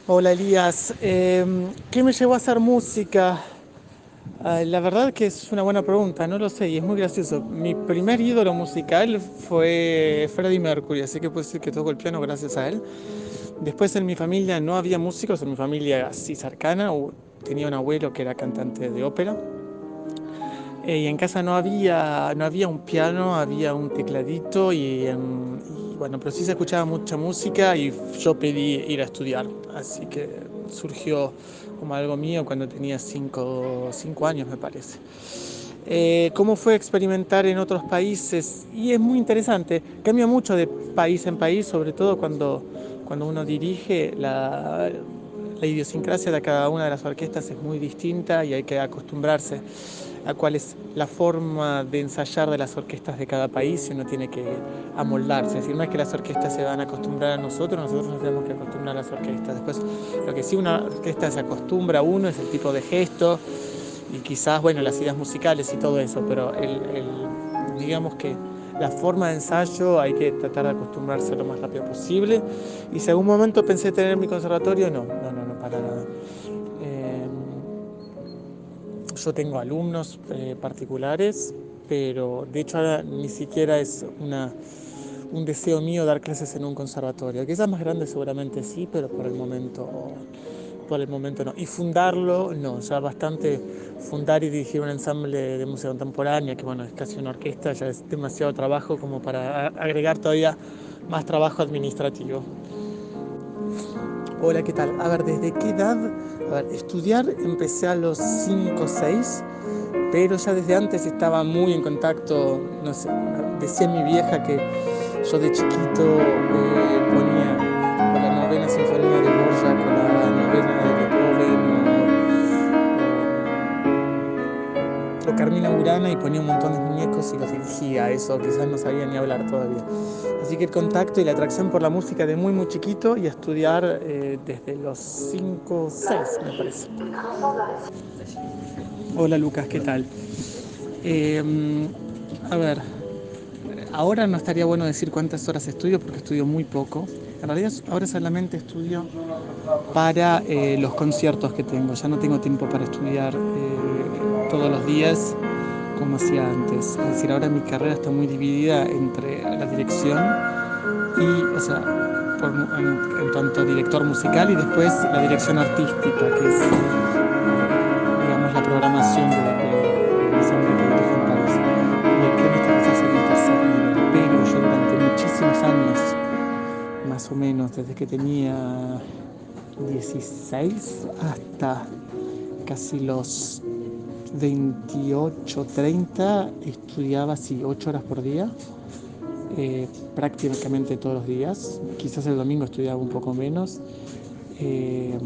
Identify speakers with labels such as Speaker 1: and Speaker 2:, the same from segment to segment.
Speaker 1: Hola Elías, ¿qué me llevó a hacer música? La verdad que es una buena pregunta, no lo sé y es muy gracioso. Mi primer ídolo musical fue Freddie Mercury, así que puedo decir que toco el piano gracias a él. Después en mi familia no había músicos, en mi familia así cercana, tenía un abuelo que era cantante de ópera. Y en casa no había un piano, había un tecladito y bueno, pero sí se escuchaba mucha música y yo pedí ir a estudiar. Así que surgió como algo mío cuando tenía 5 años, me parece. ¿Cómo fue experimentar en otros países? Y es muy interesante, cambia mucho de país en país, sobre todo cuando uno dirige la idiosincrasia de cada una de las orquestas es muy distinta y hay que acostumbrarse a cuál es la forma de ensayar de las orquestas de cada país y uno tiene que amoldarse. Es decir, no es que las orquestas se van a acostumbrar a nosotros nos tenemos que acostumbrar a las orquestas. Después, lo que sí una orquesta se acostumbra a uno es el tipo de gesto y quizás, bueno, las ideas musicales y todo eso, pero digamos que la forma de ensayo hay que tratar de acostumbrarse lo más rápido posible. Y si algún momento pensé tener mi conservatorio, no, para nada. Eh, yo tengo alumnos particulares, pero de hecho ahora ni siquiera es un deseo mío dar clases en un conservatorio. Quizás más grande seguramente sí, pero por el momento no. Y fundarlo, no, ya bastante fundar y dirigir un ensamble de música contemporánea, que bueno, es casi una orquesta, ya es demasiado trabajo como para agregar todavía más trabajo administrativo. Hola, ¿qué tal? A ver, ¿desde qué edad? A ver, estudiar empecé a los 5 o 6, pero ya desde antes estaba muy en contacto, no sé, decía mi vieja que yo de chiquito ponía o la novena sinfonía de Dvorak o la novena de Beethoven o Carmina Burana y ponía un montón de muñecos y los dirigía, eso quizás no sabía ni hablar todavía. Así que el contacto y la atracción por la música de muy muy chiquito y a estudiar desde los 5 6 me parece. Hola Lucas, ¿qué tal? Eh, a ver, ahora no estaría bueno decir cuántas horas estudio porque estudio muy poco. En realidad ahora solamente estudio para los conciertos que tengo. Ya no tengo tiempo para estudiar todos los días como hacía antes. Es decir, ahora mi carrera está muy dividida entre la dirección y, o sea, en tanto director musical y después la dirección artística, que es, digamos, la programación del ensamble que dirijo en París. Y el piano está quizás en un tercer nivel, pero yo durante muchísimos años, más o menos, desde que tenía 16 hasta casi los 28, 30, estudiaba así 8 horas por día, prácticamente todos los días. Quizás el domingo estudiaba un poco menos. eh,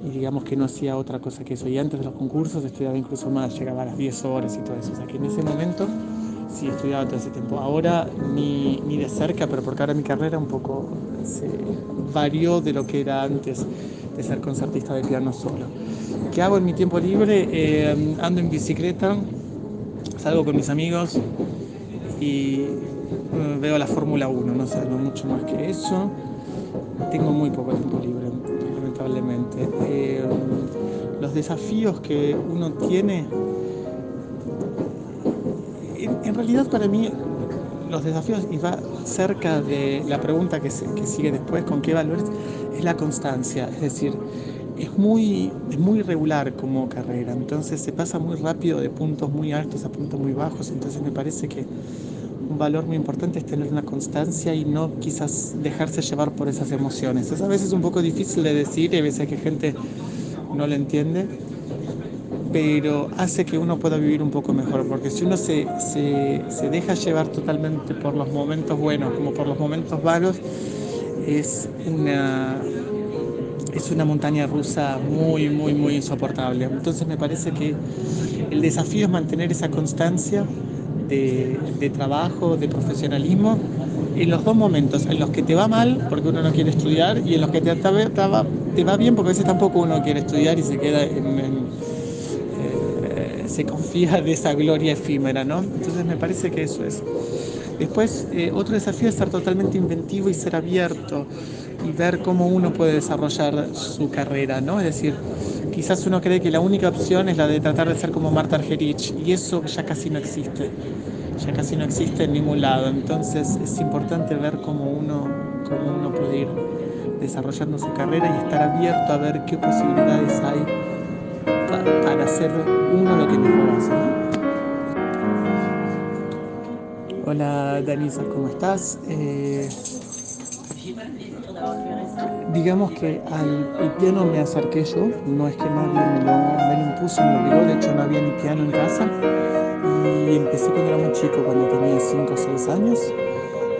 Speaker 1: y digamos que no hacía otra cosa que eso. Y antes de los concursos estudiaba incluso más, llegaba a las 10 horas y todo eso. O sea que en ese momento sí estudiaba todo ese tiempo. Ahora ni de cerca, pero porque ahora mi carrera un poco se varió de lo que era antes de ser concertista de piano solo. ¿Qué hago en mi tiempo libre? Ando en bicicleta, salgo con mis amigos y veo la Fórmula 1, no sé, no mucho más que eso. Tengo muy poco tiempo libre, lamentablemente. Los desafíos que uno tiene, en realidad para mí los desafíos, y va cerca de la pregunta que sigue después, ¿con qué valores? Es la constancia, es decir, es muy irregular como carrera, entonces se pasa muy rápido de puntos muy altos a puntos muy bajos, entonces me parece que un valor muy importante es tener una constancia y no quizás dejarse llevar por esas emociones. Es a veces un poco difícil de decir y a veces que gente no lo entiende, pero hace que uno pueda vivir un poco mejor, porque si uno se deja llevar totalmente por los momentos buenos como por los momentos malos, es una montaña rusa muy, muy, muy insoportable. Entonces me parece que el desafío es mantener esa constancia de trabajo, de profesionalismo, en los dos momentos, en los que te va mal porque uno no quiere estudiar y en los que te va bien porque a veces tampoco uno quiere estudiar y se queda se confía de esa gloria efímera, ¿no? Entonces me parece que eso es. Después, otro desafío es ser totalmente inventivo y ser abierto. y ver cómo uno puede desarrollar su carrera, ¿no? Es decir, quizás uno cree que la única opción es la de tratar de ser como Marta Argerich, y eso ya casi no existe en ningún lado. Entonces es importante ver cómo uno puede ir desarrollando su carrera y estar abierto a ver qué posibilidades hay para hacer uno lo que mejor hace, ¿no? Hola Danisa, ¿cómo estás? Digamos que al piano me acerqué yo, no es que nadie me lo impuso, me lo obligó, de hecho no había ni piano en casa y empecé cuando era muy chico, cuando tenía 5 o 6 años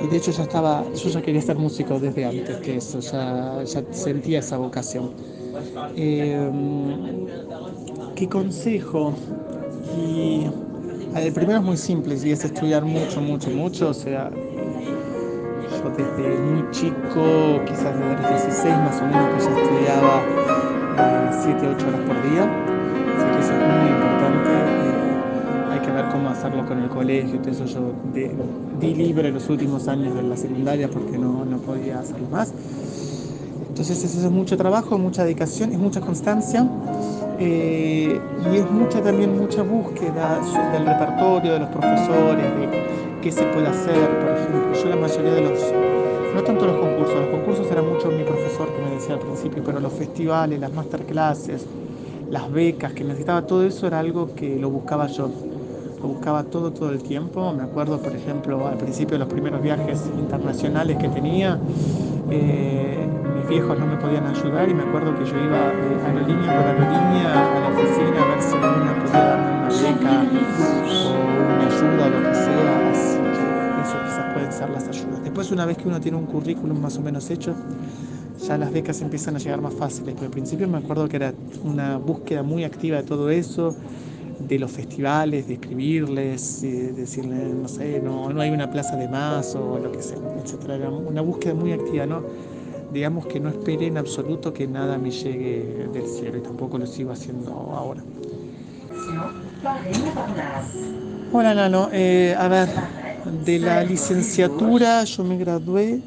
Speaker 1: y de hecho yo ya quería ser músico desde antes que eso, ya sentía esa vocación. Eh, ¿Qué consejo? Y el primero es muy simple y es estudiar mucho, mucho, mucho, o sea, yo desde muy chico, quizás desde los 16 más o menos, que ya estudiaba 7, 8 horas por día. Así que eso es muy importante. Hay que ver cómo hacerlo con el colegio. Todo eso yo di libre los últimos años de la secundaria porque no podía hacerlo más. Entonces eso es mucho trabajo, mucha dedicación, es mucha constancia y es también mucha búsqueda del repertorio, de los profesores, de qué se puede hacer. Por ejemplo, yo la mayoría no tanto los concursos era mucho mi profesor que me decía al principio, pero los festivales, las masterclasses, las becas que necesitaba, todo eso era algo que lo buscaba yo. Lo buscaba todo el tiempo. Me acuerdo, por ejemplo, al principio de los primeros viajes internacionales que tenía, mis viejos no me podían ayudar y me acuerdo que yo iba aerolínea por aerolínea a la oficina a ver si alguna podía darme una beca o una ayuda o lo que sea, así que eso quizás pueden ser las ayudas. Después, una vez que uno tiene un currículum más o menos hecho, ya las becas empiezan a llegar más fáciles, pero al principio me acuerdo que era una búsqueda muy activa de todo eso, de los festivales, de escribirles, decirles, no sé, no hay una plaza de más o lo que sea, etcétera. Era una búsqueda muy activa, ¿no? Digamos que no esperé en absoluto que nada me llegue del cielo y tampoco lo sigo haciendo ahora. Hola Nano, a ver, de la licenciatura yo me gradué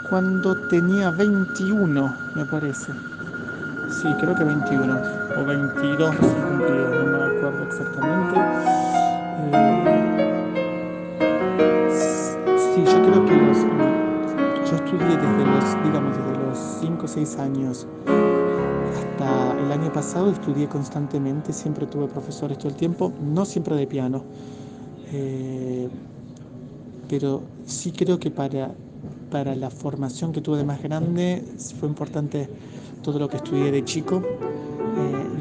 Speaker 1: cuando tenía 21, me parece. Sí, creo que 21 o 22 recién cumplidos, no me acuerdo exactamente. Sí, yo creo que yo estudié desde los 5 o 6 años hasta el año pasado, estudié constantemente, siempre tuve profesores todo el tiempo, no siempre de piano, eh, pero sí creo que para la formación que tuve de más grande fue importante todo lo que estudié de chico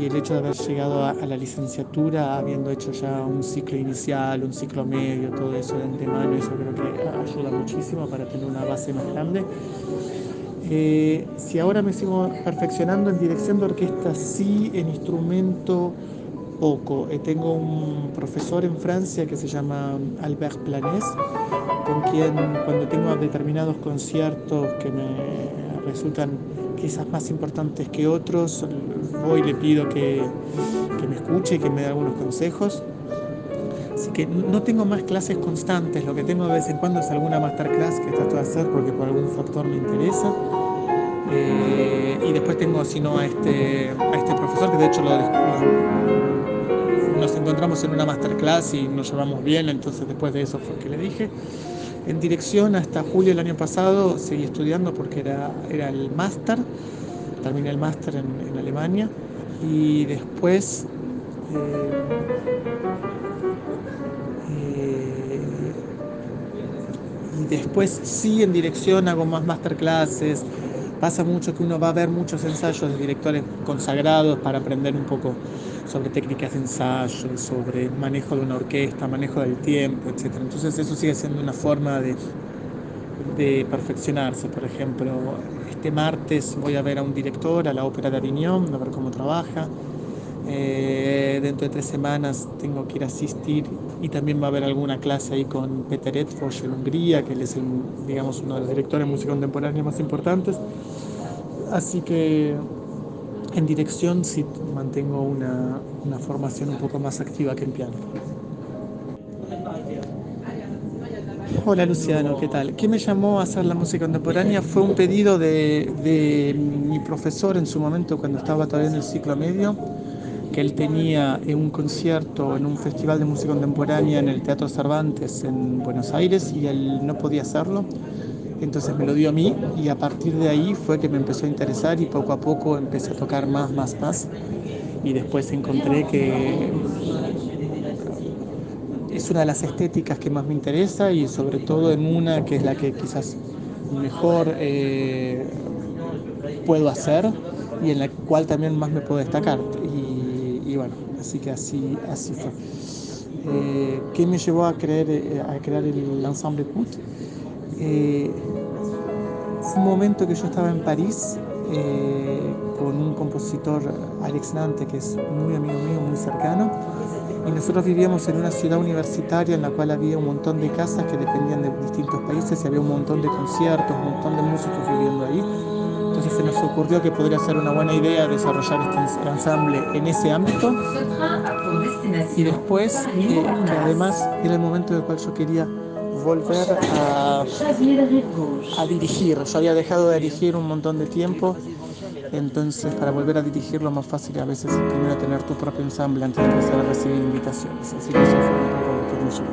Speaker 1: y el hecho de haber llegado a la licenciatura habiendo hecho ya un ciclo inicial, un ciclo medio, todo eso de antemano, eso creo que ayuda muchísimo para tener una base más grande. Si ahora me sigo perfeccionando en dirección de orquesta, sí, en instrumento poco. Tengo un profesor en Francia que se llama Albert Planès, con quien cuando tengo determinados conciertos que me resultan quizás más importantes que otros, voy y le pido que me escuche y que me dé algunos consejos. Así que no tengo más clases constantes, lo que tengo de vez en cuando es alguna masterclass que trato de hacer porque por algún factor me interesa. Y después tengo, si no, a este profesor que de hecho nos encontramos en una masterclass y nos llevamos bien, entonces después de eso fue que le dije. En dirección hasta julio del año pasado seguí estudiando porque era el máster, terminé el máster en Alemania y eh, eh, después sí en dirección hago más masterclasses. Pasa mucho que uno va a ver muchos ensayos de directores consagrados para aprender un poco sobre técnicas de ensayo, sobre manejo de una orquesta, manejo del tiempo, etcétera. Entonces eso sigue siendo una forma de perfeccionarse. Por ejemplo, este martes voy a ver a un director a la Ópera de Aviñón, a ver cómo trabaja. Dentro de 3 semanas tengo que ir a asistir y también va a haber alguna clase ahí con Peter Edfors en Hungría, que él es digamos, uno de los directores de música contemporánea más importantes. Así que en dirección sí mantengo una formación un poco más activa que en piano. Hola Luciano, ¿qué tal? ¿Qué me llamó a hacer la música contemporánea? Fue un pedido de mi profesor en su momento cuando estaba todavía en el ciclo medio, que él tenía un concierto en un festival de música contemporánea en el Teatro Cervantes en Buenos Aires y él no podía hacerlo. Entonces me lo dio a mí y a partir de ahí fue que me empezó a interesar y poco a poco empecé a tocar más. Y después encontré que es una de las estéticas que más me interesa y sobre todo en una que es la que quizás mejor puedo hacer y en la cual también más me puedo destacar. Y bueno, así que así fue. ¿Qué me llevó a crear el ensemble Put? Eh, Fue un momento que yo estaba en París con un compositor, Alex Nante, que es muy amigo mío, muy cercano, y nosotros vivíamos en una ciudad universitaria en la cual había un montón de casas que dependían de distintos países y había un montón de conciertos, un montón de músicos viviendo ahí. Entonces se nos ocurrió que podría ser una buena idea desarrollar este ensamble en ese ámbito y después que además era el momento en el cual yo quería volver a dirigir. Yo había dejado de dirigir un montón de tiempo, entonces para volver a dirigir lo más fácil a veces es primero tener tu propio ensamble antes de empezar a recibir invitaciones. Así que eso fue un poco lo que me llevó.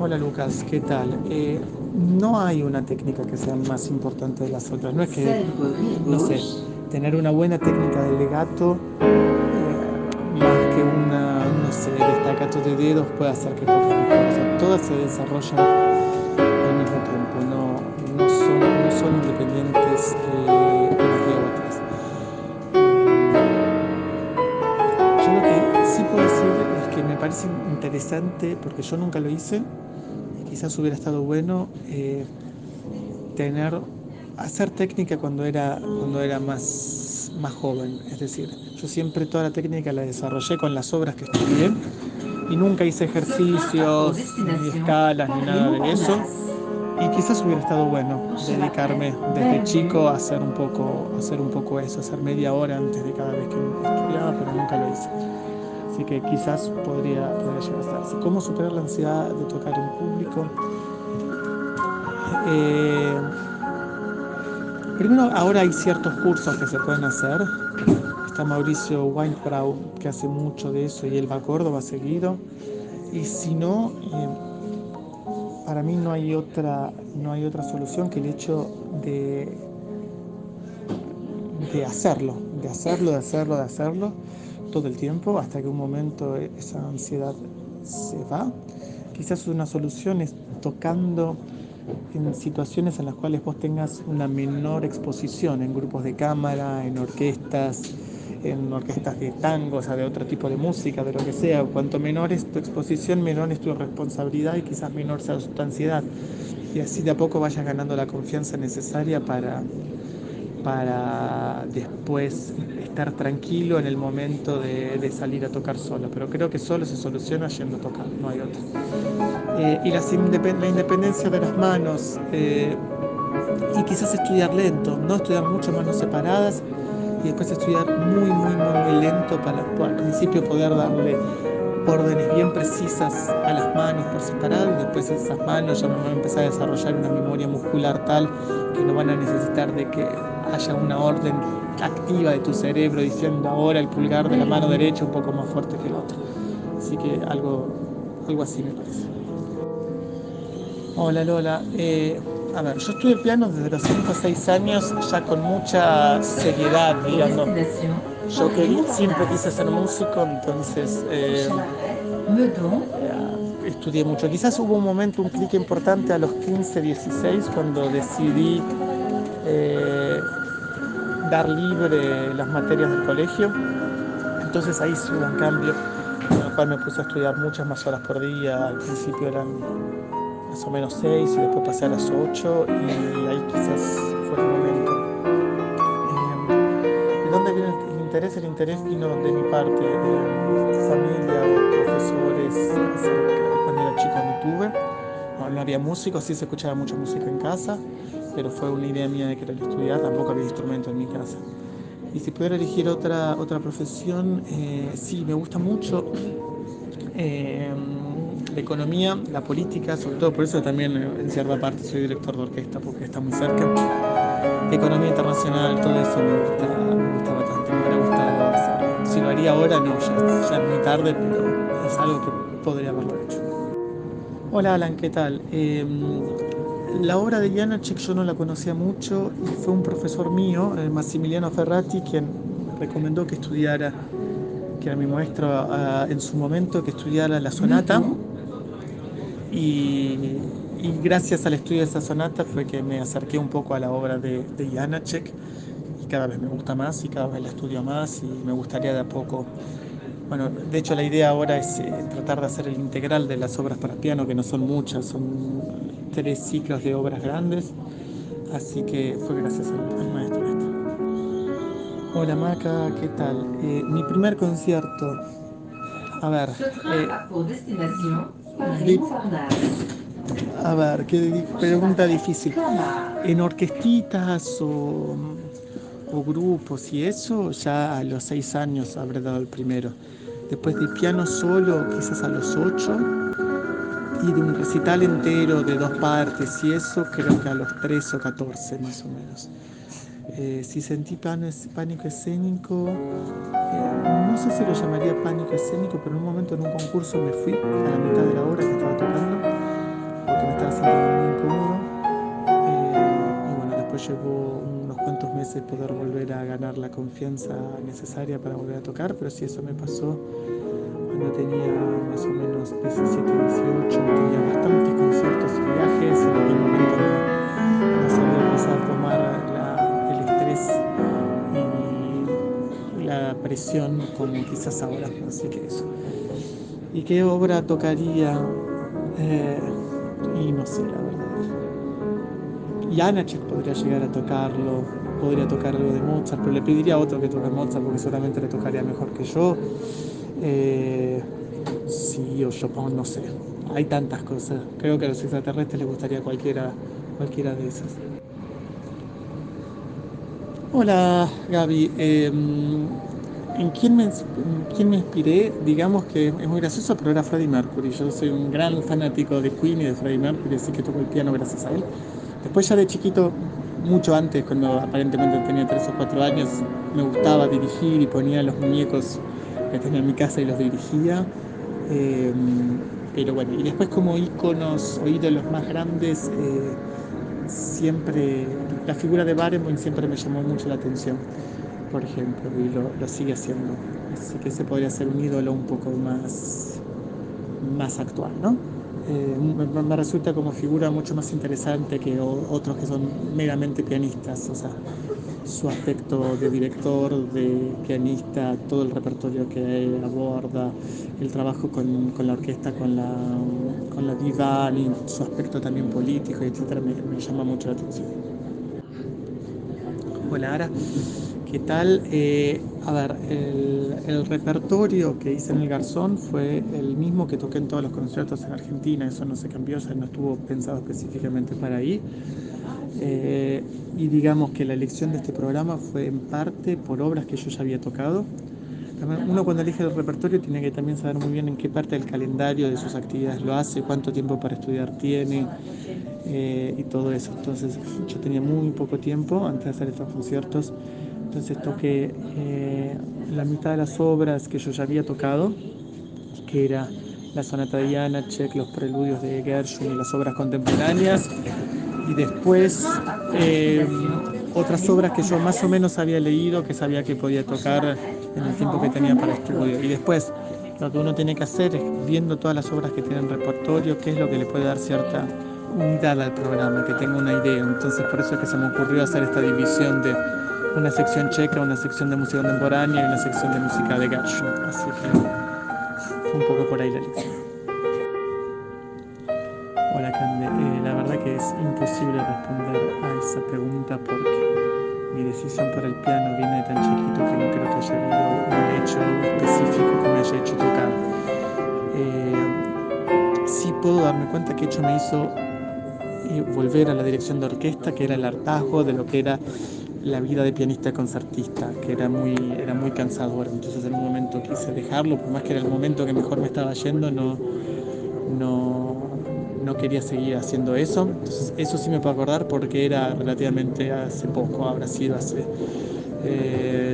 Speaker 1: Hola Lucas, ¿qué tal? No hay una técnica que sea más importante de las otras. No es que, no sé, tener una buena técnica de legato más que no sé, destacato de dedos puede hacer que toques mejor. O sea, todas se desarrollan al mismo tiempo, no son independientes unas de otras. Yo lo que sí puedo decir es que me parece interesante, porque yo nunca lo hice, y quizás hubiera estado bueno tener, hacer técnica cuando era más joven. Es decir, yo siempre toda la técnica la desarrollé con las obras que estudié y nunca hice ejercicios, ni escalas, ni nada de eso. Y quizás hubiera estado bueno dedicarme desde chico a hacer un poco eso, hacer media hora antes de cada vez que estudiaba, pero nunca lo hice. Así que quizás podría llegar a estar. ¿Cómo superar la ansiedad de tocar en público? Eh, Primero, ahora hay ciertos cursos que se pueden hacer. Está Mauricio Weintraub, que hace mucho de eso, y él va a Córdoba seguido. Y si no, para mí no hay otra solución que el hecho de hacerlo, de hacerlo todo el tiempo hasta que un momento esa ansiedad se va. Quizás una solución es tocando en situaciones en las cuales vos tengas una menor exposición en grupos de cámara, en orquestas de tango, o sea, de otro tipo de música, de lo que sea. Cuanto menor es tu exposición, menor es tu responsabilidad y quizás menor sea tu ansiedad. Y así de a poco vayas ganando la confianza necesaria para después estar tranquilo en el momento de salir a tocar solo. Pero creo que solo se soluciona yendo a tocar, no hay otra. Y la independencia de las manos y quizás estudiar lento, no estudiar mucho manos separadas y después estudiar muy lento para al principio poder darle órdenes bien precisas a las manos por separado y después esas manos ya van a empezar a desarrollar una memoria muscular tal que no van a necesitar de que haya una orden activa de tu cerebro diciendo ahora el pulgar de la mano derecha un poco más fuerte que el otro. Así que algo así me parece. Hola Lola, a ver, yo estudié piano desde los 5 o 6 años ya con mucha seriedad, digamos. Siempre quise ser músico, entonces estudié mucho. Quizás hubo un momento, un clic importante a los 15, 16, cuando decidí eh, dar libre las materias del colegio. Entonces ahí sí hubo un cambio, en el cual me puse a estudiar muchas más horas por día. Al principio eran más o menos 6 y después pasé a las 8 y ahí quizás fue el momento. ¿De dónde viene el interés? El interés vino de mi parte, de familia o profesores cuando era chico no tuve. No había músicos, sí se escuchaba mucha música en casa, pero fue una idea mía de querer estudiar, tampoco había instrumento en mi casa. Y si pudiera elegir otra profesión, sí, me gusta mucho. Eh, la economía, la política, sobre todo por eso también en cierta parte soy director de orquesta, porque está muy cerca. Economía internacional, todo eso me gusta bastante, me hubiera gustado hacerlo. Si lo haría ahora, no, ya es muy tarde, pero es algo que podría haberlo hecho. Hola Alan, ¿qué tal? La obra de Janáček yo no la conocía mucho y fue un profesor mío, Massimiliano Ferrati, quien me recomendó que estudiara, que era mi maestro en su momento, que estudiara la sonata. Y, y gracias al estudio de esa sonata fue que me acerqué un poco a la obra de Janáček y cada vez me gusta más y cada vez la estudio más y me gustaría de a poco. Bueno, de hecho la idea ahora es tratar de hacer el integral de las obras para piano, que no son muchas, son 3 ciclos de obras grandes, así que fue gracias al maestro este. Hola Maca, ¿qué tal? Mi primer concierto, a ver, di- a ver, qué pregunta difícil. En orquestitas o grupos y eso, ya a los 6 años habré dado el primero. Después de piano solo, quizás a los 8. Y de un recital entero de 2 partes y eso, creo que a los 13 o 14 más o menos. Si sentí pánico escénico, no sé si lo llamaría pánico escénico, pero en un momento en un concurso me fui a la mitad de la hora que estaba tocando, porque me estaba sintiendo muy incómodo. Y bueno, después llevó unos cuantos meses poder volver a ganar la confianza necesaria para volver a tocar, pero sí, eso me pasó cuando tenía más o menos 17, 18, tenía bastantes conciertos y viajes, y en aquel momento no sabía empezar a tomar el estrés y la presión como quizás ahora, así que eso. ¿Y qué obra tocaría? Eh, y no sé, la verdad. Janáček podría llegar a tocarlo, podría tocar algo de Mozart, pero le pediría a otro que toque Mozart porque seguramente le tocaría mejor que yo. Eh, sí, o Chopin, no sé. Hay tantas cosas. Creo que a los extraterrestres les gustaría cualquiera de esas. Hola Gaby, ¿en quién me inspiré? Digamos que es muy gracioso, pero era Freddie Mercury. Yo soy un gran fanático de Queen y de Freddie Mercury, así que toco el piano gracias a él. Después ya de chiquito, mucho antes, cuando aparentemente tenía 3 o 4 años, me gustaba dirigir y ponía los muñecos que tenía en mi casa y los dirigía. Eh, pero bueno, y después como íconos o ídolos más grandes, siempre la figura de Barenboim siempre me llamó mucho la atención, por ejemplo, y lo sigue haciendo. Así que ese podría ser un ídolo un poco más actual, ¿no? Me resulta como figura mucho más interesante que otros que son meramente pianistas, o sea, su aspecto de director, de pianista, todo el repertorio que aborda, el trabajo con la orquesta, con la divan y su aspecto también político, etcétera, me llama mucho la atención. Hola Ara, ¿qué tal? A ver, el repertorio que hice en el Garzón fue el mismo que toqué en todos los conciertos en Argentina, eso no se cambió, o sea, no estuvo pensado específicamente para ahí. Eh, y digamos que la elección de este programa fue en parte por obras que yo ya había tocado. También uno cuando elige el repertorio tiene que también saber muy bien en qué parte del calendario de sus actividades lo hace, cuánto tiempo para estudiar tiene, y todo eso. Entonces yo tenía muy poco tiempo antes de hacer estos conciertos, entonces toqué la mitad de las obras que yo ya había tocado, que era la sonata de Janáček, los preludios de Gershwin y las obras contemporáneas, y después eh, otras obras que yo más o menos había leído, que sabía que podía tocar en el tiempo que tenía para estudio. Y después lo que uno tiene que hacer es, viendo todas las obras que tienen repertorio, qué es lo que le puede dar cierta unidad al programa, que tenga una idea. Entonces por eso es que se me ocurrió hacer esta división de una sección checa, una sección de música contemporánea y una sección de música de Gershwin. Así que fue un poco por ahí la elección. Hola Cande, la verdad que es imposible responder a esa pregunta porque mi decisión por el piano viene de tan chiquito que no creo que haya habido un hecho específico que me haya hecho tocar. Sí puedo darme cuenta que hecho me hizo volver a la dirección de orquesta, que era el hartazgo de lo que era la vida de pianista concertista, que era muy cansadora. Entonces en un momento quise dejarlo, por más que era el momento que mejor me estaba yendo, no, no, no quería seguir haciendo eso. Entonces, eso sí me puedo acordar porque era relativamente hace poco, habrá sido hace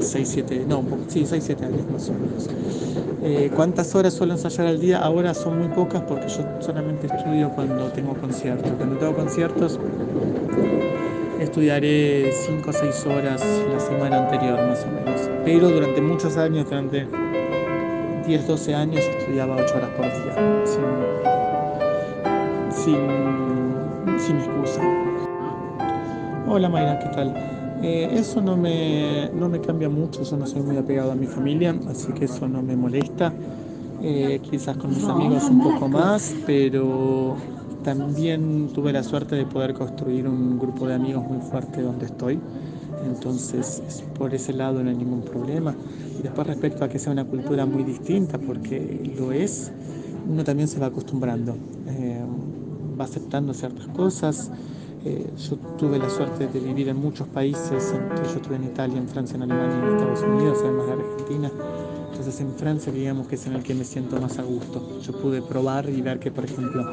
Speaker 1: 6, 7, no, sí, 6, 7 años más o menos. ¿Cuántas horas suelo ensayar al día? Ahora son muy pocas porque yo solamente estudio cuando tengo conciertos. Cuando tengo conciertos estudiaré 5 o 6 horas la semana anterior más o menos. Pero durante muchos años, durante 10, 12 años, estudiaba 8 horas por día, sin excusa. Hola Mayra, ¿qué tal? Eso no me cambia mucho, yo no soy muy apegado a mi familia, así que eso no me molesta. Quizás con mis amigos un poco más, pero también tuve la suerte de poder construir un grupo de amigos muy fuerte donde estoy. Entonces, por ese lado no hay ningún problema. Y después respecto a que sea una cultura muy distinta, porque lo es, uno también se va acostumbrando, va aceptando ciertas cosas. Yo tuve la suerte de vivir en muchos países, yo estuve en Italia, en Francia, en Alemania, en Estados Unidos, además de Argentina. Entonces en Francia digamos que es en el que me siento más a gusto. Yo pude probar y ver que, por ejemplo,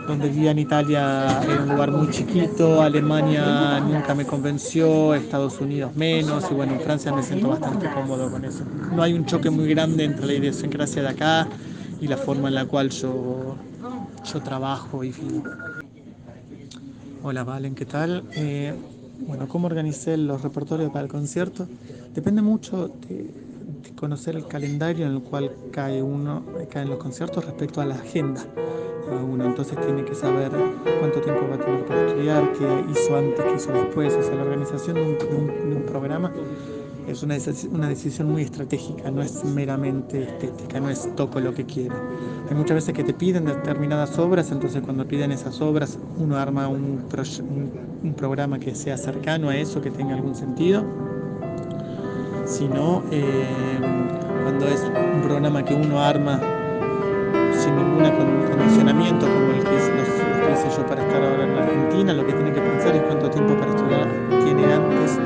Speaker 1: donde vivía en Italia era un lugar muy chiquito, Alemania nunca me convenció, Estados Unidos menos, y bueno, en Francia me siento bastante cómodo con eso. No hay un choque muy grande entre la idiosincrasia de acá y la forma en la cual yo trabajo y vivo. Hola Valen, ¿qué tal? Bueno, ¿cómo organicé los repertorios para el concierto? Depende mucho de conocer el calendario en el cual caen los conciertos respecto a la agenda. Uno entonces tiene que saber cuánto tiempo va a tener para estudiar, qué hizo antes, qué hizo después. O sea, la organización de un programa es una decisión muy estratégica, no es meramente estética, no es toco lo que quiero. Hay muchas veces que te piden determinadas obras, entonces cuando piden esas obras uno arma un programa que sea cercano a eso, que tenga algún sentido. Si no, cuando es un programa que uno arma sin ningún condicionamiento, como los que hice yo para estar ahora en Argentina, lo que tiene que pensar es cuánto tiempo para estudiar tiene antes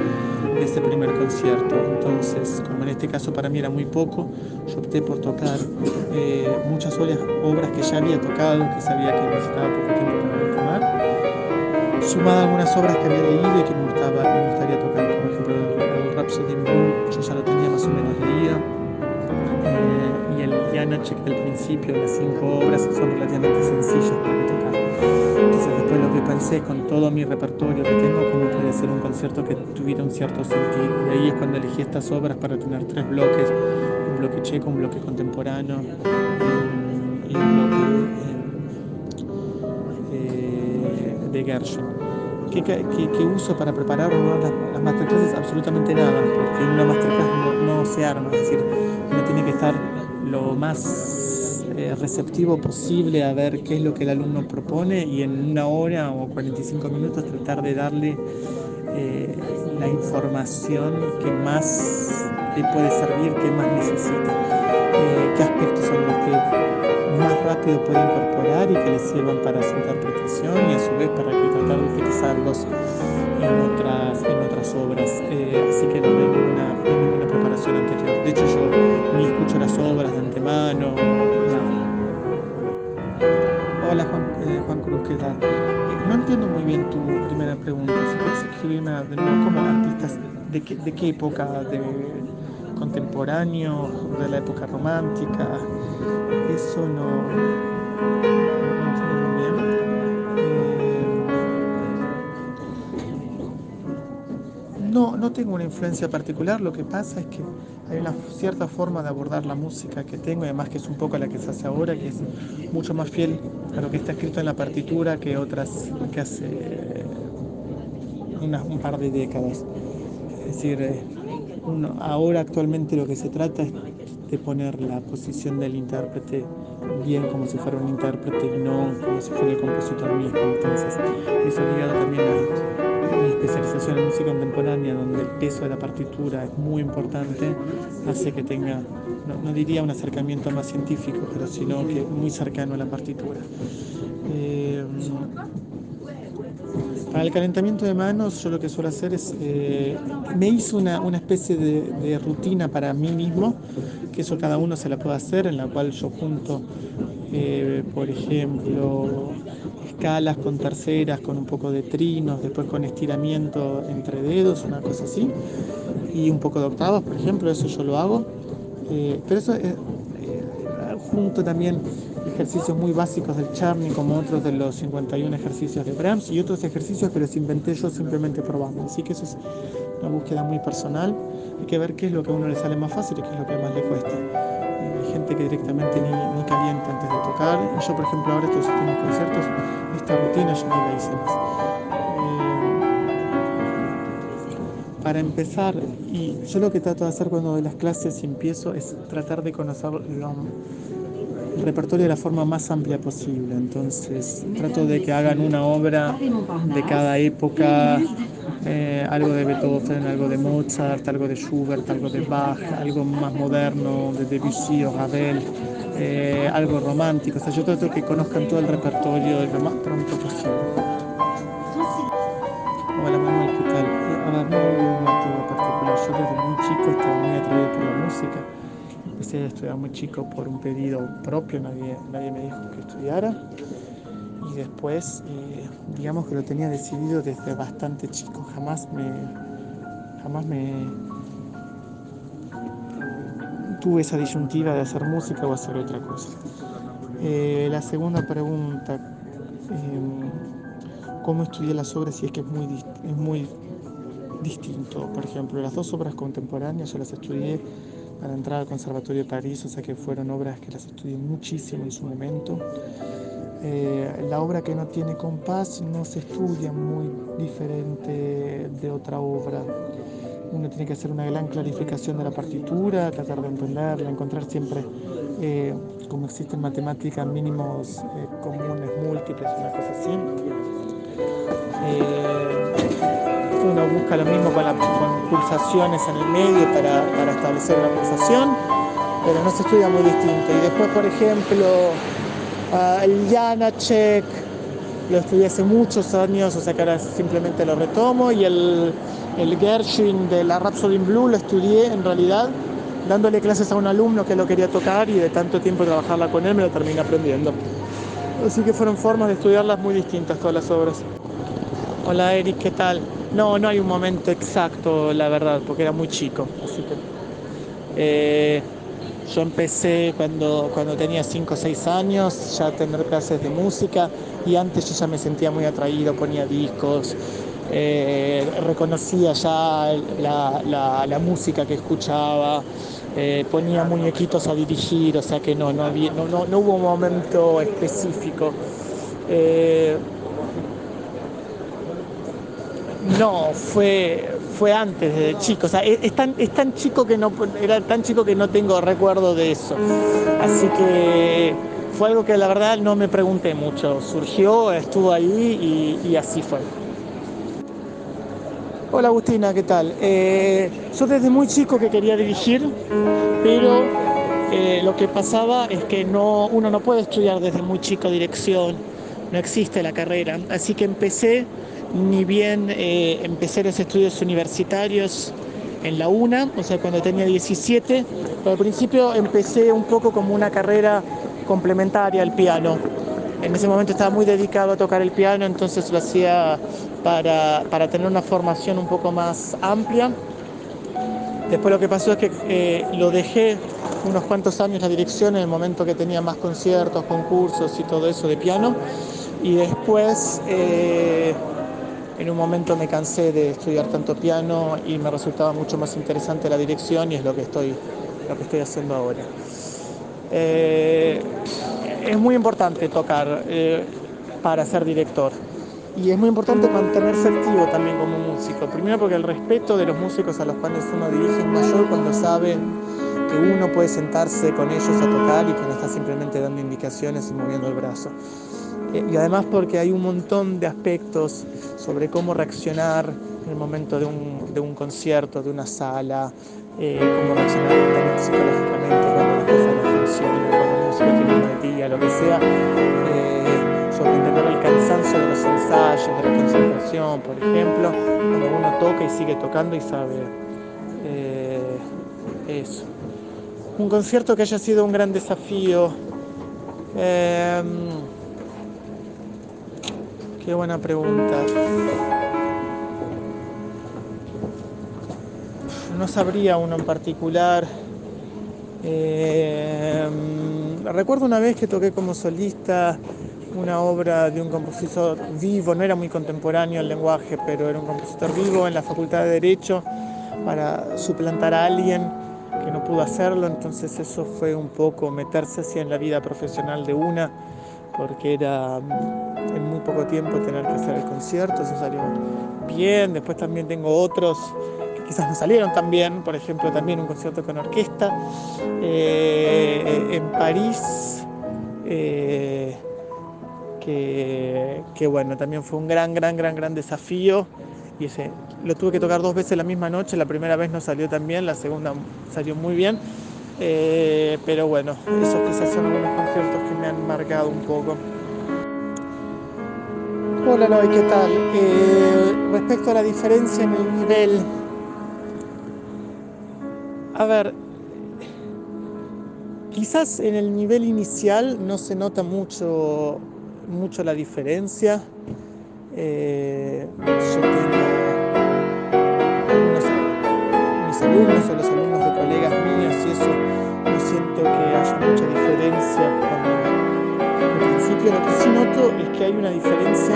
Speaker 1: de ese primer concierto. Entonces, como en este caso para mí era muy poco, yo opté por tocar muchas obras que ya había tocado, que sabía que necesitaba poco tiempo para retomar, sumada a algunas obras que había leído y que me gustaría tocar, como por ejemplo el Rhapsody in Blue, yo ya lo tenía más o menos leído. Y el Janacek del principio, las 5 obras son relativamente sencillas para tocar. Entonces después lo que pensé con todo mi repertorio que tengo, cómo puede ser un concierto que tuviera un cierto sentido. Y ahí es cuando elegí estas obras para tener 3 bloques, un bloque checo, un bloque contemporáneo y un bloque de Gershwin. ¿Qué uso para preparar las masterclasses? Absolutamente nada, porque en una masterclass no se arma, es decir, uno tiene que estar lo más receptivo posible a ver qué es lo que el alumno propone y en una hora o 45 minutos tratar de darle la información que más le puede servir, que más necesita, qué aspectos son los que más rápido puede incorporar y que le sirvan para su interpretación y a su vez para que tratar de utilizarlos en otras obras. Así que no hay ninguna preparación anterior. De hecho yo ni escucho las obras de antemano, nada. Hola Juan Cruz, ¿qué tal? No entiendo muy bien tu primera pregunta. Si puedes escribirme de nuevo como artistas de qué época, de contemporáneo, de la época romántica. Eso no entiendo muy bien. No tengo una influencia particular, lo que pasa es que hay una cierta forma de abordar la música que tengo, y además que es un poco la que se hace ahora, que es mucho más fiel a lo que está escrito en la partitura que otras que hace un par de décadas. Es decir, ahora actualmente lo que se trata es de poner la posición del intérprete bien como si fuera un intérprete y no como si fuera el compositor mismo. Entonces, eso ligado también a mi especialización en música contemporánea, donde el peso de la partitura es muy importante, hace que tenga, no diría un acercamiento más científico, pero sino que muy cercano a la partitura. Eh, para el calentamiento de manos, yo lo que suelo hacer es, me hice una especie de rutina para mí mismo, que eso cada uno se la puede hacer, en la cual yo junto por ejemplo, escalas con terceras, con un poco de trinos, después con estiramiento entre dedos, una cosa así, y un poco de octavas, por ejemplo, eso yo lo hago. Pero eso junto también ejercicios muy básicos del Charney, como otros de los 51 ejercicios de Brahms y otros ejercicios que los inventé yo simplemente probando. Así que eso es una búsqueda muy personal. Hay que ver qué es lo que a uno le sale más fácil y qué es lo que más le cuesta. Hay gente que directamente ni calienta antes de tocar. Y yo, por ejemplo, ahora estoy asistiendo a conciertos, esta rutina yo no la hice más. Para empezar, y yo lo que trato de hacer cuando doy las clases y empiezo es tratar de conocer el repertorio de la forma más amplia posible. Entonces trato de que hagan una obra de cada época, algo de Beethoven, algo de Mozart, algo de Schubert, algo de Bach, algo más moderno de Debussy o Ravel, algo romántico. O sea, yo trato de que conozcan todo el repertorio lo más pronto posible. Hola Manuel, ¿qué tal? A ver, no hubo un motivo particular. Yo desde muy chico estaba muy atraído por la música. Empecé a estudiar muy chico por un pedido propio, nadie me dijo que estudiara. Y después, digamos que lo tenía decidido desde bastante chico. Jamás me tuve esa disyuntiva de hacer música o hacer otra cosa. La segunda pregunta, ¿cómo estudié las obras? Y es que es muy distinto. Por ejemplo, las dos obras contemporáneas yo las estudié para entrar al Conservatorio de París, o sea que fueron obras que las estudié muchísimo en su momento. La obra que no tiene compás no se estudia muy diferente de otra obra. Uno tiene que hacer una gran clarificación de la partitura, tratar de entenderla, encontrar siempre, como existen matemáticas, mínimos comunes, múltiples, una cosa así. Uno busca lo mismo con pulsaciones en el medio para establecer una pulsación, pero no se estudia muy distinto. Y después, por ejemplo, el Janacek lo estudié hace muchos años, o sea que ahora simplemente lo retomo, y el Gershwin de la Rhapsody in Blue lo estudié en realidad dándole clases a un alumno que lo quería tocar, y de tanto tiempo trabajarla con él me lo terminé aprendiendo. Así que fueron formas de estudiarlas muy distintas todas las obras. Hola Eric, ¿qué tal? No hay un momento exacto, la verdad, porque era muy chico, así que yo empecé cuando tenía 5 o 6 años ya a tener clases de música, y antes yo ya me sentía muy atraído, ponía discos, reconocía ya la música que escuchaba, ponía muñequitos a dirigir, o sea que no hubo un momento específico. No, fue antes, de chico. O sea, es tan chico que no era tan chico que no tengo recuerdo de eso. Así que fue algo que la verdad no me pregunté mucho. Surgió, estuvo ahí y así fue. Hola Agustina, ¿qué tal? Yo desde muy chico que quería dirigir, pero lo que pasaba es que uno no puede estudiar desde muy chico dirección, no existe la carrera, así que ni bien empecé los estudios universitarios en la UNA, o sea, cuando tenía 17, pero al principio empecé un poco como una carrera complementaria al piano. En ese momento estaba muy dedicado a tocar el piano, entonces lo hacía para tener una formación un poco más amplia. Después lo que pasó es que lo dejé unos cuantos años la dirección en el momento que tenía más conciertos, concursos y todo eso de piano. Y después en un momento me cansé de estudiar tanto piano y me resultaba mucho más interesante la dirección, y es lo que estoy haciendo ahora. Es muy importante tocar para ser director. Y es muy importante mantenerse activo también como músico. Primero porque el respeto de los músicos a los cuales uno dirige es mayor cuando saben que uno puede sentarse con ellos a tocar y que no está simplemente dando indicaciones y moviendo el brazo. Y además porque hay un montón de aspectos sobre cómo reaccionar en el momento de un concierto, de una sala, cómo reaccionar también psicológicamente cuando las cosas no funcionan, cuando el músico tiene un mal día, lo que sea, sobre entender el cansancio de los ensayos, de la concentración, por ejemplo, cuando uno toca y sigue tocando y sabe eso. Un concierto que haya sido un gran desafío. Eh, Qué buena pregunta. No sabría uno en particular. Recuerdo una vez que toqué como solista una obra de un compositor vivo, no era muy contemporáneo el lenguaje, pero era un compositor vivo en la Facultad de Derecho para suplantar a alguien que no pudo hacerlo, entonces eso fue un poco meterse así en la vida profesional de una, porque era en muy poco tiempo tener que hacer el concierto, eso salió bien. Después también tengo otros que quizás no salieron tan bien, por ejemplo también un concierto con orquesta en París, eh, que bueno, también fue un gran desafío, y ese lo tuve que tocar 2 veces la misma noche. La primera vez no salió tan bien, la segunda salió muy bien, pero bueno, esos quizás son algunos conciertos que me han marcado un poco. Hola Eloy, ¿qué tal? Respecto a la diferencia en el nivel, a ver, quizás en el nivel inicial no se nota mucho la diferencia. Yo tengo algunos, mis alumnos o los alumnos de colegas míos, y eso no siento que haya mucha diferencia. Al principio lo que sí noto es que hay una diferencia,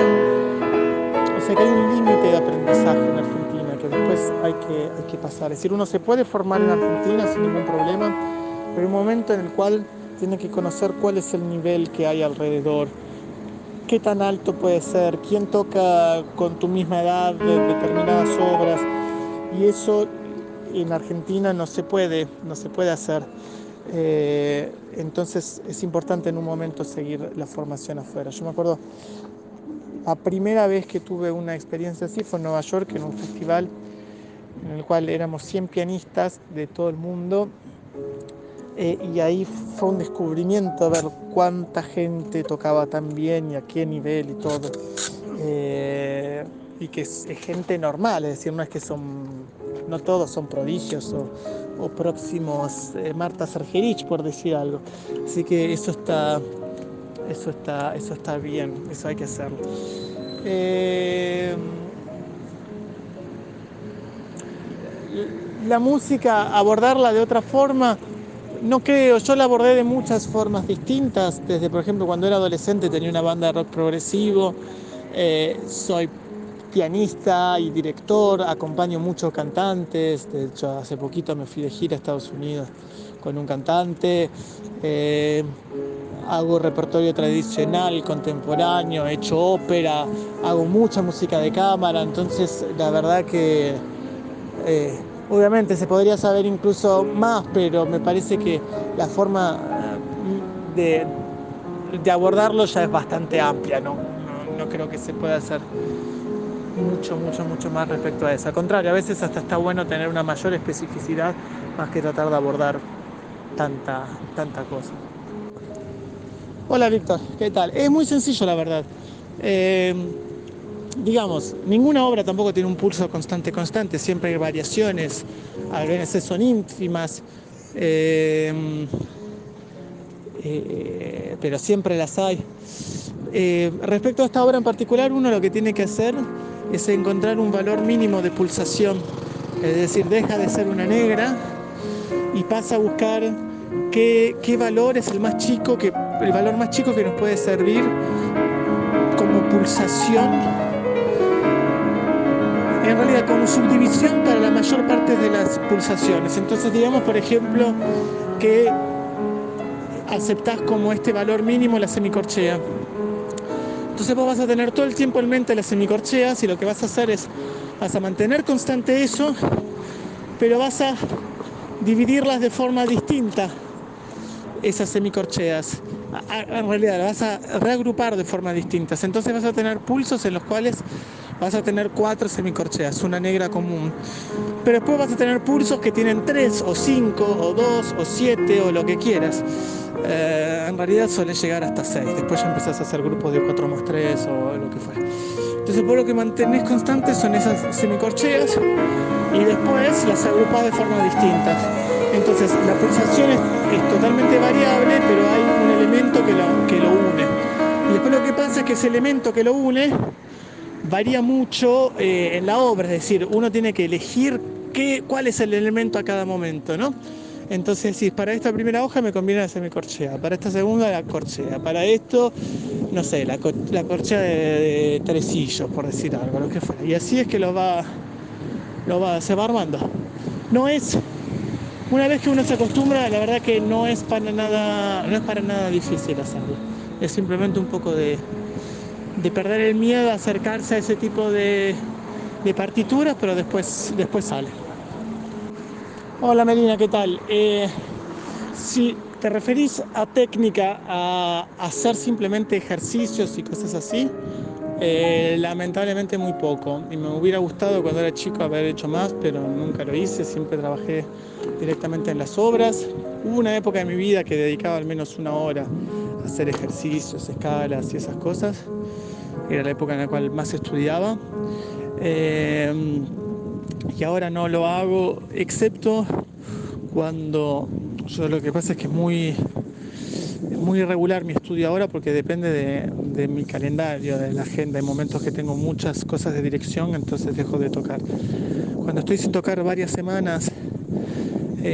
Speaker 1: o sea que hay un límite de aprendizaje en Argentina que después hay que pasar. Es decir, uno se puede formar en Argentina sin ningún problema, pero hay un momento en el cual tiene que conocer cuál es el nivel que hay alrededor, qué tan alto puede ser, quién toca con tu misma edad de determinadas obras, y eso en Argentina no se puede hacer. Entonces es importante en un momento seguir la formación afuera. Yo me acuerdo, la primera vez que tuve una experiencia así fue en Nueva York, en un festival en el cual éramos 100 pianistas de todo el mundo, y ahí fue un descubrimiento ver cuánta gente tocaba tan bien y a qué nivel y todo. Y que es gente normal, es decir, no es que no todos son prodigios o próximos Marta Argerich, por decir algo. Así que eso está bien, eso hay que hacerlo. La música, abordarla de otra forma, no creo. Yo la abordé de muchas formas distintas. Desde, por ejemplo, cuando era adolescente tenía una banda de rock progresivo, soy pianista y director, acompaño muchos cantantes. De hecho, hace poquito me fui de gira a Estados Unidos con un cantante. Hago repertorio tradicional, contemporáneo, he hecho ópera, hago mucha música de cámara. Entonces la verdad que eh, obviamente se podría saber incluso más, pero me parece que la forma de abordarlo ya es bastante amplia, no creo que se pueda hacer mucho más respecto a eso. Al contrario, a veces hasta está bueno tener una mayor especificidad más que tratar de abordar tanta cosa. Hola Víctor, ¿qué tal? Es muy sencillo la verdad. Eh, digamos, ninguna obra tampoco tiene un pulso constante, siempre hay variaciones, a veces son ínfimas, eh, pero siempre las hay. Respecto a esta obra en particular, uno lo que tiene que hacer es encontrar un valor mínimo de pulsación, es decir, deja de ser una negra y pasa a buscar qué valor es el valor más chico que nos puede servir como pulsación, en realidad como subdivisión para la mayor parte de las pulsaciones. Entonces digamos, por ejemplo, que aceptás como este valor mínimo la semicorchea. Entonces vos vas a tener todo el tiempo en mente las semicorcheas, y lo que vas a hacer es, vas a mantener constante eso, pero vas a dividirlas de forma distinta, esas semicorcheas. En realidad las vas a reagrupar de forma distinta. Entonces vas a tener pulsos en los cuales vas a tener 4 semicorcheas, una negra común. Pero después vas a tener pulsos que tienen 3 o 5 o 2 o 7 o lo que quieras. En realidad suele llegar hasta 6. Después ya empezás a hacer grupos de 4 más 3 o lo que fuera. Entonces vos lo que mantenés constantes son esas semicorcheas y después las agrupás de forma distinta. Entonces la pulsación es totalmente variable, pero hay un elemento que lo une. Y después lo que pasa es que ese elemento que lo une varía mucho en la obra, es decir, uno tiene que elegir cuál es el elemento a cada momento, ¿no? Entonces, si para esta primera hoja me conviene la semicorchea, para esta segunda la corchea, para esto, no sé, la corchea de tresillos, por decir algo, lo que fuera. Y así es que se va armando. No es, una vez que uno se acostumbra, la verdad que no es para nada difícil hacerlo. Es simplemente un poco de perder el miedo a acercarse a ese tipo de partituras, pero después sale. Hola Melina, ¿qué tal? Si te referís a técnica, a hacer simplemente ejercicios y cosas así, lamentablemente muy poco. Y me hubiera gustado cuando era chico haber hecho más, pero nunca lo hice, siempre trabajé directamente en las obras. Hubo una época de mi vida que dedicaba al menos 1 hora a hacer ejercicios, escalas y esas cosas. Era la época en la cual más estudiaba. Y ahora no lo hago, excepto cuando yo lo que pasa es que es muy irregular mi estudio ahora porque depende de mi calendario, de la agenda. Hay momentos que tengo muchas cosas de dirección, entonces dejo de tocar. Cuando estoy sin tocar varias semanas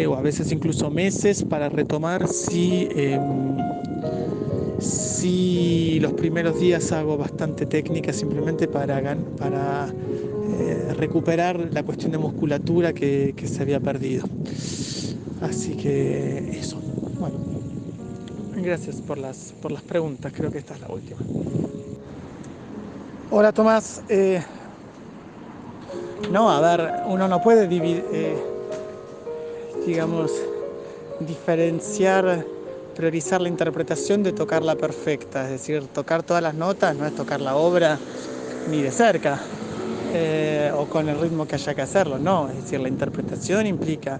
Speaker 1: o a veces incluso meses para retomar, sí, los primeros días hago bastante técnica simplemente para recuperar la cuestión de musculatura que se había perdido. Así que eso. Bueno, gracias por las preguntas. Creo que esta es la última. Hola Tomás. No, a ver, uno no puede digamos, diferenciar, priorizar la interpretación de tocar la perfecta. Es decir, tocar todas las notas no es tocar la obra ni de cerca. O con el ritmo que haya que hacerlo, no. Es decir, la interpretación implica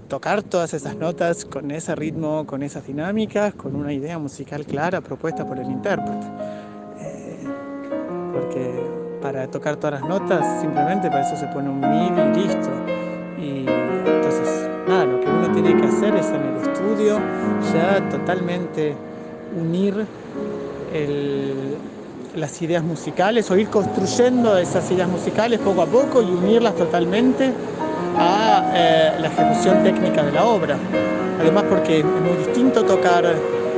Speaker 1: tocar todas esas notas con ese ritmo, con esas dinámicas, con una idea musical clara propuesta por el intérprete. Porque para tocar todas las notas, simplemente para eso se pone un MIDI y listo. Y entonces, nada, lo que uno tiene que hacer es en el estudio ya totalmente unir las ideas musicales o ir construyendo esas ideas musicales poco a poco y unirlas totalmente a la ejecución técnica de la obra. Además porque es muy distinto tocar,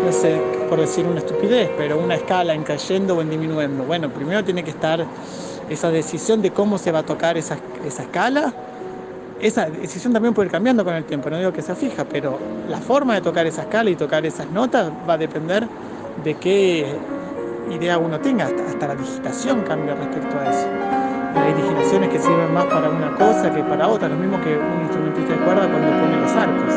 Speaker 1: no sé, por decir una estupidez, pero una escala en cayendo o en disminuyendo. Bueno, primero tiene que estar esa decisión de cómo se va a tocar esa escala. Esa decisión también puede ir cambiando con el tiempo, no digo que sea fija, pero la forma de tocar esa escala y tocar esas notas va a depender de qué idea uno tenga, hasta la digitación cambia respecto a eso. Hay digitaciones que sirven más para una cosa que para otra, lo mismo que un instrumentista de cuerda cuando pone los arcos.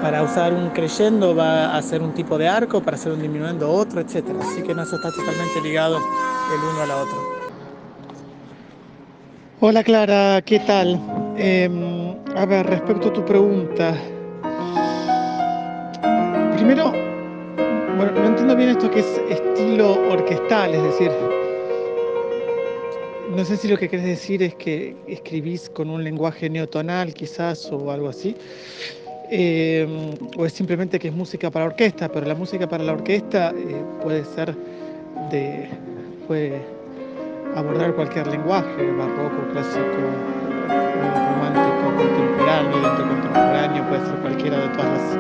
Speaker 1: Para usar un creyendo va a hacer un tipo de arco, para hacer un disminuyendo otro, etc. Así que no, eso está totalmente ligado el uno a la otra. Hola Clara, ¿qué tal? A ver, respecto a tu pregunta. Primero, bueno, no entiendo bien esto que es estilo orquestal, es decir, no sé si lo que querés decir es que escribís con un lenguaje neotonal quizás o algo así, o es simplemente que es música para orquesta, pero la música para la orquesta puede abordar cualquier lenguaje, barroco, clásico, romántico, contemporáneo, dentro contemporáneo, puede ser cualquiera de todas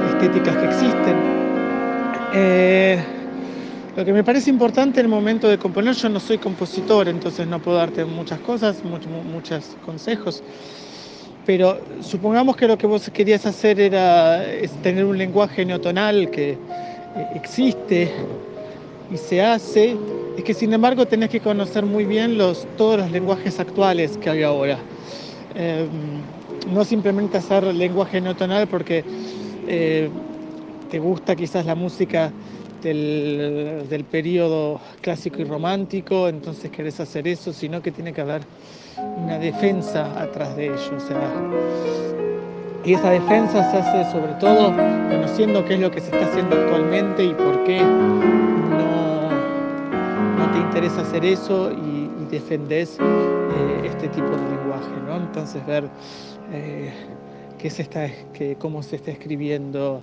Speaker 1: las estéticas que existen. Lo que me parece importante en el momento de componer, yo no soy compositor, entonces no puedo darte muchas cosas, muchos consejos, pero supongamos que lo que vos querías hacer es tener un lenguaje neotonal que existe y se hace, es que sin embargo tenés que conocer muy bien todos los lenguajes actuales que hay ahora. No simplemente hacer lenguaje neotonal porque te gusta quizás la música del periodo clásico y romántico, entonces querés hacer eso, sino que tiene que haber una defensa atrás de ello. O sea, y esa defensa se hace sobre todo conociendo qué es lo que se está haciendo actualmente y por qué no te interesa hacer eso y defendés este tipo de lenguaje, ¿no? Entonces ver cómo se está escribiendo.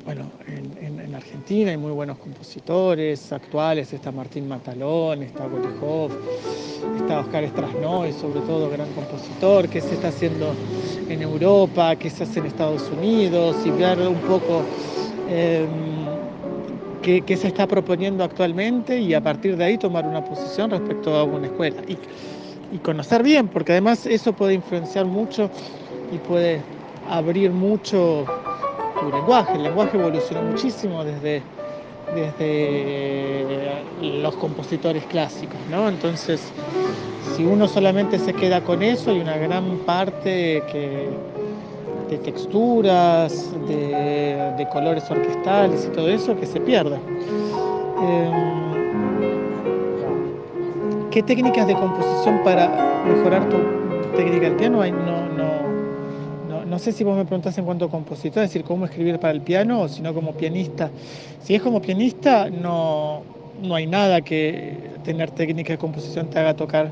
Speaker 1: Bueno, en Argentina hay muy buenos compositores actuales, está Martín Matalón, está Golijov, está Oscar Strasnoy, sobre todo gran compositor, qué se está haciendo en Europa, qué se hace en Estados Unidos, y ver un poco qué se está proponiendo actualmente y a partir de ahí tomar una posición respecto a una escuela. Y conocer bien, porque además eso puede influenciar mucho y puede abrir mucho tu lenguaje. El lenguaje evolucionó muchísimo desde los compositores clásicos, ¿no? Entonces, si uno solamente se queda con eso, hay una gran parte de texturas, de colores orquestales y todo eso que se pierde. ¿Qué técnicas de composición para mejorar tu técnica del piano hay? No sé si vos me preguntás en cuanto a compositor, es decir, cómo escribir para el piano o si no como pianista. Si es como pianista, no hay nada que tener técnica de composición te haga tocar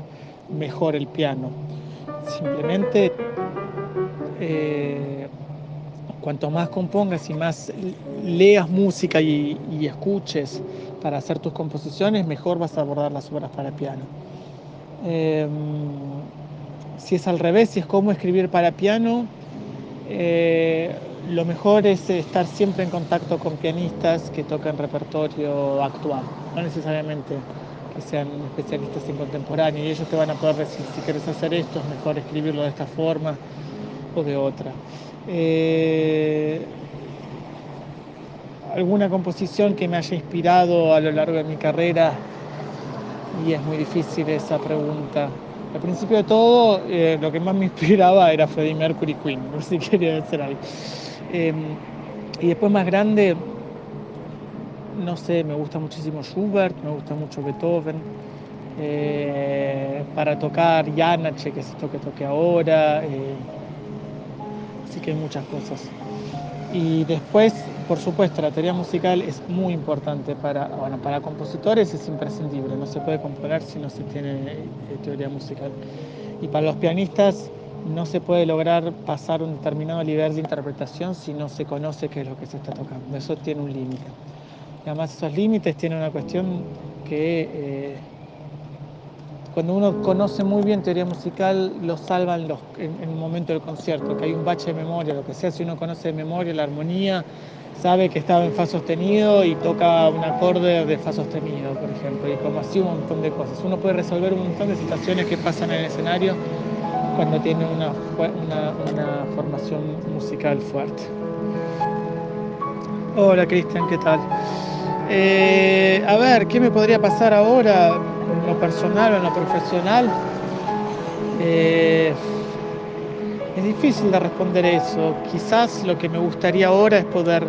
Speaker 1: mejor el piano. Simplemente, cuanto más compongas y más leas música y escuches para hacer tus composiciones, mejor vas a abordar las obras para piano. Si es al revés, si es cómo escribir para piano, lo mejor es estar siempre en contacto con pianistas que tocan repertorio actual, no necesariamente que sean especialistas en contemporáneo, y ellos te van a poder decir si quieres hacer esto, es mejor escribirlo de esta forma o de otra. Alguna composición que me haya inspirado a lo largo de mi carrera, y es muy difícil esa pregunta. Al principio de todo, lo que más me inspiraba era Freddie Mercury, Queen, por si quería decir algo. Y después más grande, no sé, me gusta muchísimo Schubert, me gusta mucho Beethoven. Para tocar Janache, que es esto que toqué ahora. Así que hay muchas cosas. Y después, por supuesto, la teoría musical es muy importante para compositores, es imprescindible. No se puede componer si no se tiene teoría musical. Y para los pianistas no se puede lograr pasar un determinado nivel de interpretación si no se conoce qué es lo que se está tocando. Eso tiene un límite. Y además esos límites tienen una cuestión que cuando uno conoce muy bien teoría musical, lo salvan en un momento del concierto, que hay un bache de memoria, lo que sea, si uno conoce de memoria la armonía, sabe que estaba en fa sostenido y toca un acorde de fa sostenido, por ejemplo, y como así un montón de cosas. Uno puede resolver un montón de situaciones que pasan en el escenario cuando tiene una formación musical fuerte. Hola Cristian, ¿qué tal? A ver, ¿qué me podría pasar ahora en lo personal o en lo profesional? Es difícil de responder eso. Quizás lo que me gustaría ahora es poder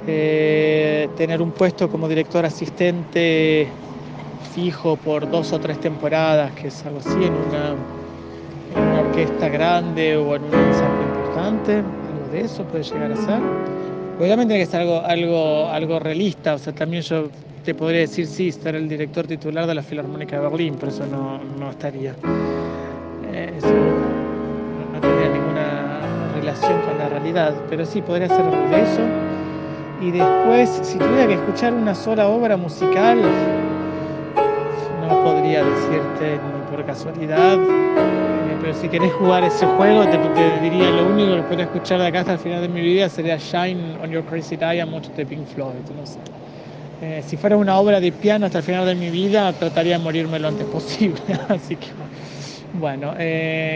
Speaker 1: tener un puesto como director asistente fijo por 2 o 3 temporadas, que es algo así, en una orquesta grande o en un ensamble importante. Algo de eso puede llegar a ser. Obviamente tiene que ser algo realista, o sea, también yo te podría decir sí, ser el director titular de la Filarmónica de Berlín, pero eso no estaría. Eso no tendría ninguna relación con la realidad, pero sí podría ser algo de eso. Y después, si tuviera que escuchar una sola obra musical, no podría decirte ni por casualidad, pero si querés jugar ese juego, te diría lo único que podría escuchar de acá hasta el final de mi vida sería Shine on Your Crazy Diamond de Pink Floyd, no sé. Si fuera una obra de piano hasta el final de mi vida, trataría de morirme lo antes posible. Así que, bueno,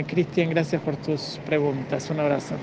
Speaker 1: Cristian, gracias por tus preguntas. Un abrazo.